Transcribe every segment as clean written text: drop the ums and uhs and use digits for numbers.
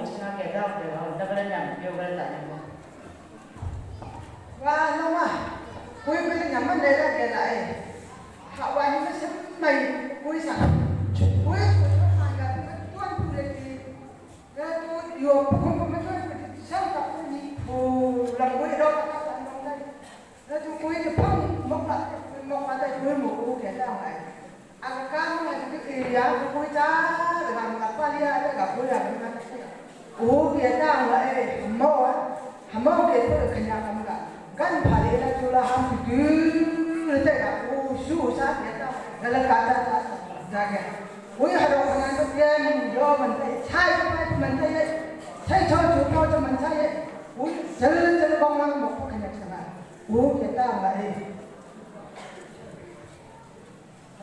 sang cái đó để họ ta cái nhầm kêu cái tại nhầm và nó mà cuối bên nhắm bên đây là cái lại họ qua những cái sớm mày cuối sáng cuối hai cái tuần tu luyện thì cái tu yêu không có mấy cái sao tập cái gì làm cuối đâu các bạn trong đây cái tu cuối thì phong mọc lại đây cuối một cái ra ngoài ăn cam này cái gì đó cuối cha để làm là qua đi đây gặp cuối là cái ra ngoài mẫu cái tôi khanya làm cả kan phale la chula ham tu te ga o su sa ya ta gala ka ta ja ga oi ha ro kan to ke mun yo man te chai man te chai cho chu cho man chai oi jal bang mang mo ko khanya sana o ke ta ma e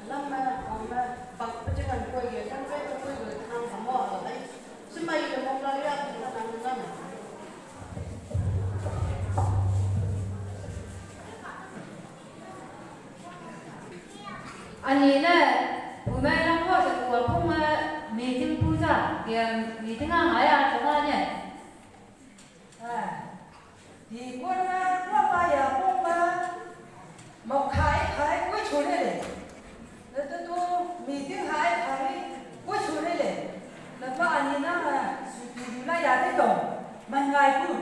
lama amma bang pejangan ko ye kan pe ko ye nang samo ai semai le mo la ya ta nang nang 아니 네 부메랑 퍼서 그거 콩을 미팅 부자 그냥 미팅한 아야 정하냐 thì quân nó bây giờ cũng một khai cuối chuột này rồi tôi mì tiếng hai khai cuối chuột này là vợ anh nó là đi lại đã thấy rồi mình ngày cứ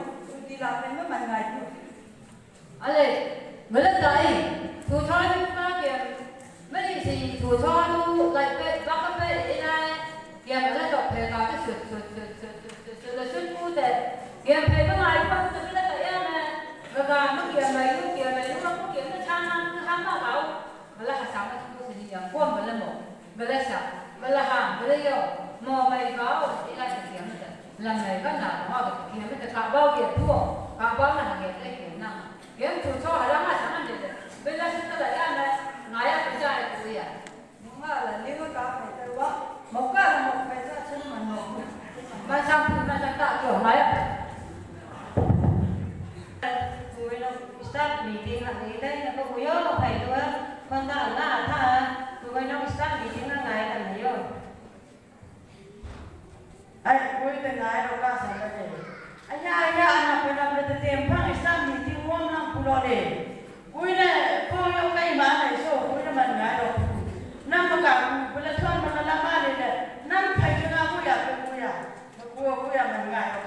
đi làm mình mới mình ngày cứ 아니 원래 나이 도착하는 거야 mấy gì thủ cho tu lại về bác các bé đi này kiếm lại đọc về cả cái sự là xuân phu để kiếm về cái ngày không tự là cái em này và nó kiếm này lúc nó kiếm nó tham vào áo và là hạt sáng nó không có gì nhiều quan và là một và là sao và là hàng và là yêu mò mày vào đi lại kiếm nó làm này các nào họ kiếm nó cả bao tiền thua cả bao là hàng kiếm cái kiếm nào kiếm thủ cho là hạt sáng làm gì bây giờ chúng ta lại em này nói là cái gì cái gì à nhưng mà là nếu có phải tôi quá một cái là một cái ra chân mà một mà sang tạo kiểu nói à vui nó start meeting là gì đấy nó có vui nó phải thôi con ta là tha vui nó start meeting là ngày là nhiều ai cuối tên ngày đâu cả sao cái anh học cái năm để tìm phăng start meeting muốn năm pulau đi cuối này cô yêu cái mà này số cuối là mình ngày đâu năm mà cả bây giờ thôn mà làm mà đi này năm phải cho nó cuối à cuối à mình ngày đâu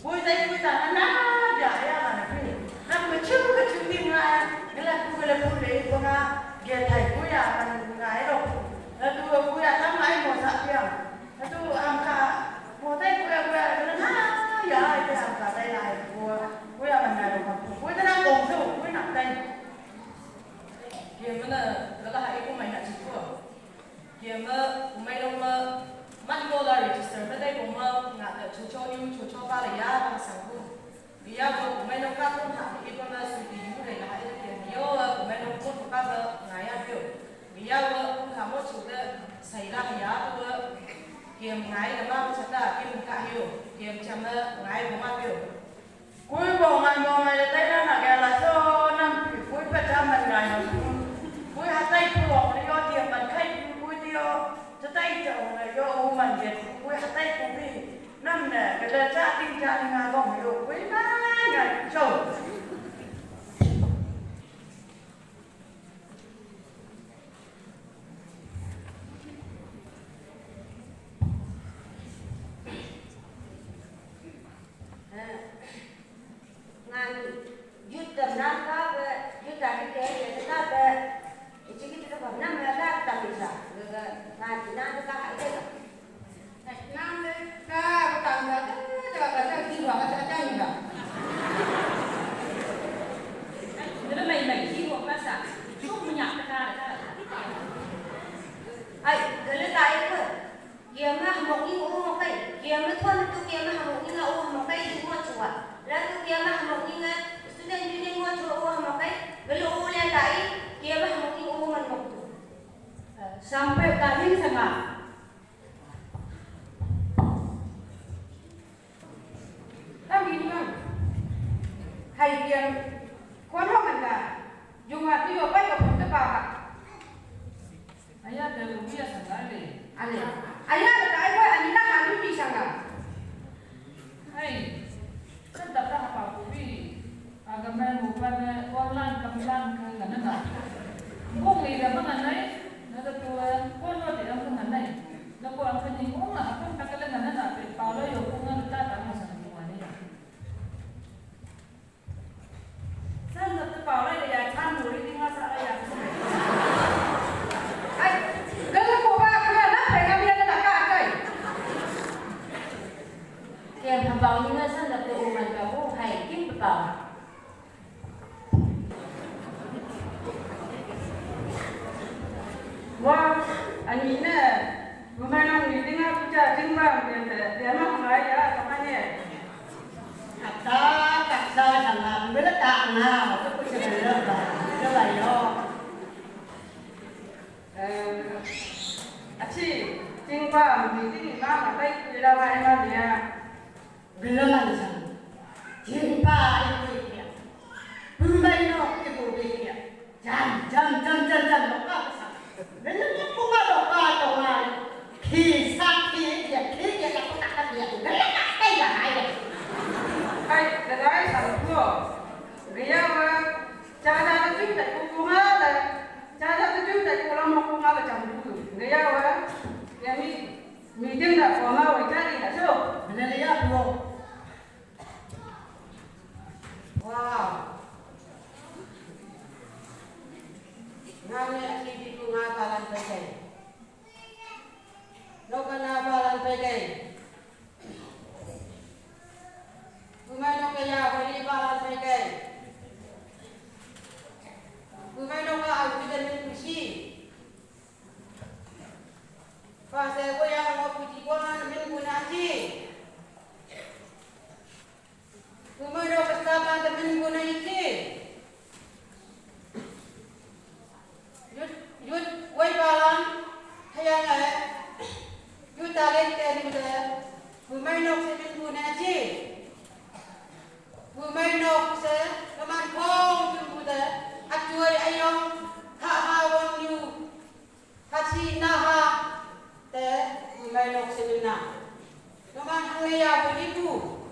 cuối đây cuối ta nó nát giả ya là cái năm mà chưa cái chữ tin ra cái là cuối đấy con à cái thầy cuối à mình ngày đâu là tôi cuối à năm ai một sạc tiền là tôi ăn cả một tay cuối à cái nó nát giả cái ăn cả đây lại cuối à mình ngày đâu cuối ta đang cùng số cuối nặng đây kiếm nó là hai cái máy nhận chữ của kiếm máy đông mắt cô là register bên đây cũng ngã ở chú cho ba là giá và sản phẩm vì giá của máy đông các công hạng cái con là sự tỷ lệ này là hai cái tiền nhiều của máy đông cốt của các ngày ăn kiểu vì giá của khám một chủ đấy xảy ra thì giá của kiếm ngày là bao nhiêu là kiếm cả hiểu kiếm trăm ngày của bao nhiêu cuối cùng ngày là tay đó là cái là số năm cuối phải trăm mình ngày cuối hai tay của nó do tiền mình khai cuối tiêu cho tay chồng này do ô mình việt cuối hai tay cũng đi năm này cái là cha tinh cha ngà vòng hiểu cuối ngày chồng ngàn dứt tầm năm các dứt cả cái để các về chỉ cái thực phẩm năm là các tầm gì rồi ngàn chỉ năm các hãy đây năm đấy ca tầm là cái là khi vào cái trái gì cả nó mày khi một bác xã chúc mình nhặt ra là ai cái lên tay thôi kiếm nó một cái ô một cái kiếm nó thôn tôi kiếm nó một cái ô một cái đi mua chuộtแล้วตัวเกียร์มาหมกยังไงสุดท้ายยืนยันว่าชัวร์ว่าหมกไอ้เวลาโอ้เล่นได้เกียร์มาหมกยังโอ้มันหมกตัว sampai tadi sama Tao gini kan, hai yang kau tahu mana? Junga tu apa yang kau tak tahu? ayah dari biasa sekali Ayah ada apa? Ayah nak halu di sana. Kaya habang inasan na tuungan ka po, hiking pa. Wah, anjingnya, pemain meeting aku cak timbang dia mah ya kapannya. Kata kaksa sama bela tak na, tu pun sebelum lah yo. Aci, timbang meeting mama baik bila mana dia. Belum ada. Jumpa ibu dia. Pemain no ibu dia. Jam lokal sana. Belum pun ada lokal. Kisah dia aku tak dia. Belum tak ya ayah. Hai, kedai satu. Dia mah cara tu tak kukunga lah. Cara tu tak kulang mau kunga lah campur. Dia mah yang ni meeting dah kunga wajari dah so. Benar ya bu. Wow. Ngani akidi ku ngapalan pegai. Lo kana palan pegai. Kumano kaya wali palan pegai. Kumano ka ang bidan kusi. Pasal ko yang mau puji ko na min gunaji. Kumano kasaban temen guna iki. Yud wai balang hayang yud talent ke ni muda. Kumano se min gunaji. Kumano se teman kong min muda. Actually ayong ha wang yu. Hachi na ha te kumano se min na. Teman hangaya begitu.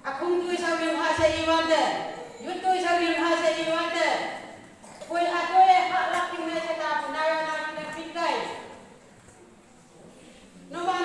Akung tu sabil hasa iwande, yutu sabil hasa iwande. Koi atoe hak laki me seta punaya na pingai. No man